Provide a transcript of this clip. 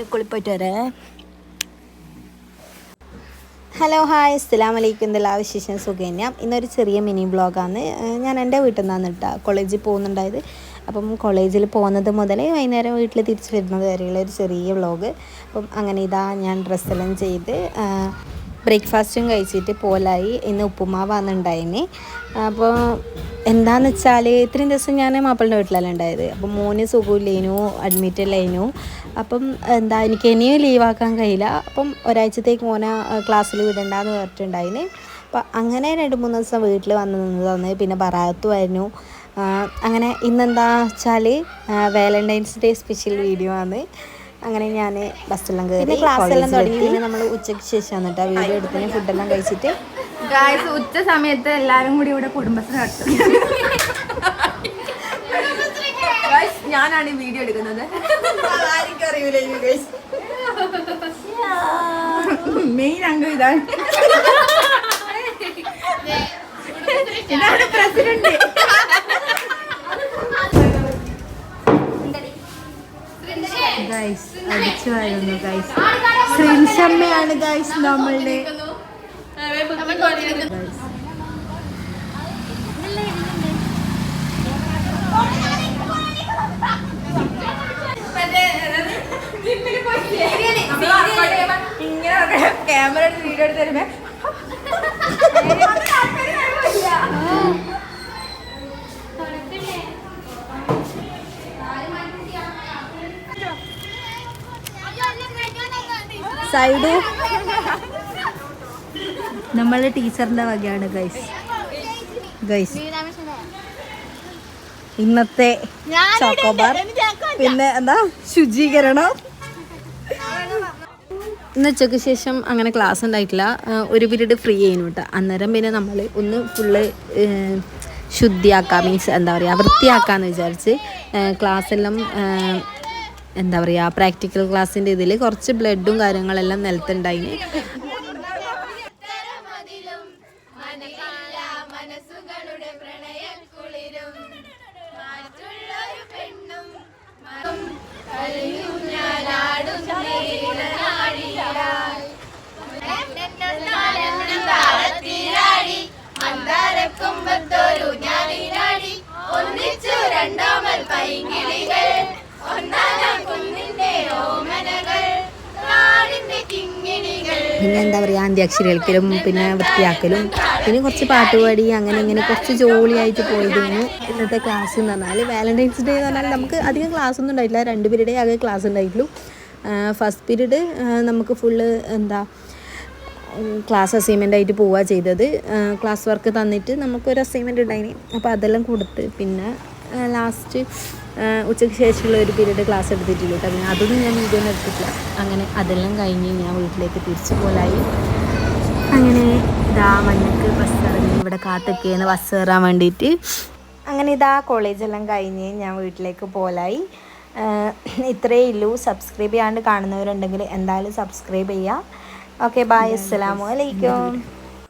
കുളിപ്പോയിട്ട് വരേ. Hello hi അസ്സലാമു അലൈക്കും. എന്തെല്ലാം വിശേഷം? സുഖന്യ. ഇന്നൊരു ചെറിയ മിനി വ്ളോഗാണ്. ഞാൻ എൻ്റെ വീട്ടിൽ നിന്നാണ് കേട്ടോ കോളേജിൽ പോകുന്നുണ്ടായത്. അപ്പം കോളേജിൽ പോകുന്നത് മുതൽ വൈകുന്നേരം വീട്ടിൽ തിരിച്ച് വരുന്നത് വരെയുള്ള ഒരു ചെറിയ വ്ളോഗ്. അപ്പം അങ്ങനെ ഇതാ ഞാൻ ഡ്രസ്സെല്ലാം ചെയ്ത് ബ്രേക്ക്ഫാസ്റ്റും കഴിച്ചിട്ട് പോലായി. ഇന്ന് ഉപ്പുമാവാണ് ഉണ്ടായിന്. അപ്പോൾ എന്താണെന്ന് വെച്ചാൽ ഇത്രയും ദിവസം ഞാൻ മാപ്പിളിൻ്റെ വീട്ടിലല്ല ഉണ്ടായത്. അപ്പം മോന് സുഖമില്ലേനു, അഡ്മിറ്റല്ലേനു. അപ്പം എനിക്ക് ഇനിയും ലീവാക്കാൻ കഴിയില്ല. അപ്പം ഒരാഴ്ചത്തേക്ക് മോനെ ക്ലാസ്സിൽ വിടണ്ടെന്ന് പറഞ്ഞിട്ടുണ്ടായിന്. അപ്പം അങ്ങനെ 2-3 ദിവസം വീട്ടിൽ വന്ന് നിന്നതാണ്. പിന്നെ ബറാത്തുമായിരുന്നു. അങ്ങനെ ഇന്നെന്താ വെച്ചാൽ വാലന്റൈൻസ് ഡേ സ്പെഷ്യൽ വീഡിയോ ആണ്. അങ്ങനെ ഞാൻ ബസ്സെല്ലാം കയറി ക്ലാസ്സെല്ലാം തുടങ്ങി. പിന്നെ നമ്മൾ ഉച്ചയ്ക്ക് ശേഷമാണ് കേട്ടോ വീഡിയോ എടുത്തിന്. ഫുഡെല്ലാം കഴിച്ചിട്ട് ഉച്ച സമയത്ത് എല്ലാവരും കൂടി ഇവിടെ കുടുംബശ്രീ നടത്തും. ഞാനാണ് ഈ വീഡിയോ എടുക്കുന്നത്. മെയിൻ അംഗം ഇതാണ്. ഇതാണ് പ്രസിഡന്റ്. ഗൈസ് അടിച്ചു വരുന്നു ഗൈസ്. ശ്രീശമ്മയാണ് ഗൈസ് നമ്മളുടെ. ഇങ്ങനെ ക്യാമറ എടുത്ത് വീഡിയോ എടുത്ത് തരുമ്പോ സൈഡ് നമ്മളുടെ ടീച്ചറിന്റെ വകയാണ് ഗൈസ്. ഇന്നത്തെ ചോക്കോബാർ. പിന്നെ എന്താ ശുചീകരണം. ഇന്ന് ഉച്ചയ്ക്ക് ശേഷം അങ്ങനെ ക്ലാസ് ഉണ്ടായിട്ടില്ല. ഒരു പീരീഡ് ഫ്രീ ചെയ്യുന്നു കേട്ടോ. അന്നേരം പിന്നെ നമ്മൾ ഒന്ന് ഫുള്ള് ശുദ്ധിയാക്കാം, മീൻസ് എന്താ പറയുക വൃത്തിയാക്കാമെന്ന് വിചാരിച്ച് ക്ലാസ്സെല്ലാം എന്താ പറയുക പ്രാക്ടിക്കൽ ക്ലാസ്സിൻ്റെ ഇതിൽ കുറച്ച് ബ്ലഡും കാര്യങ്ങളെല്ലാം നിലത്തുണ്ടായിന്. പിന്നെ എന്താ പറയുക അന്ത്യാക്ഷരി കളിക്കലും പിന്നെ വൃത്തിയാക്കലും പിന്നെ കുറച്ച് പാട്ടുപാടി അങ്ങനെ ഇങ്ങനെ കുറച്ച് ജോളിയായിട്ട് പോയിരുന്നു ഇന്നത്തെ ക്ലാസ് എന്ന് പറഞ്ഞാൽ. വാലന്റൈൻസ് ഡേ എന്ന് പറഞ്ഞാൽ നമുക്ക് അധികം ക്ലാസ് ഒന്നും ഉണ്ടായിട്ടില്ല. 2 പീരീഡേ ആകെ ക്ലാസ് ഉണ്ടായിട്ടുള്ളൂ. ഫസ്റ്റ് പീരീഡ് നമുക്ക് ഫുള്ള് എന്താ ക്ലാസ് അസൈൻമെൻ്റ് ആയിട്ട് പോവുക ചെയ്തത്. ക്ലാസ് വർക്ക് തന്നിട്ട് നമുക്കൊരു അസൈൻമെൻറ്റ് ഉണ്ടായിന്. അപ്പോൾ അതെല്ലാം കൊടുത്ത് പിന്നെ ലാസ്റ്റ് ഉച്ചയ്ക്ക് ശേഷമുള്ള ഒരു പീരീഡ് ക്ലാസ് എടുത്തിട്ടില്ല കേട്ടോ. പിന്നെ അതൊന്നും ഞാൻ വീഡിയോ എടുത്തിട്ടില്ല. അങ്ങനെ അതെല്ലാം കഴിഞ്ഞ് ഞാൻ വീട്ടിലേക്ക് തിരിച്ചു പോലായി. അങ്ങനെ ഇതാ മഞ്ഞക്ക് ബസ് ഇറങ്ങി ഇവിടെ കാത്തൊക്കെയാണ് ബസ് കയറാൻ വേണ്ടിയിട്ട്. അങ്ങനെ ഇതാ കോളേജെല്ലാം കഴിഞ്ഞ് ഞാൻ വീട്ടിലേക്ക് പോലായി. ഇത്രയേ ഉള്ളൂ. സബ്സ്ക്രൈബ് ചെയ്യാണ്ട് കാണുന്നവരുണ്ടെങ്കിൽ എന്തായാലും സബ്സ്ക്രൈബ് ചെയ്യുക. ഓക്കെ, ബൈ, അസ്സലാമു അലൈക്കും.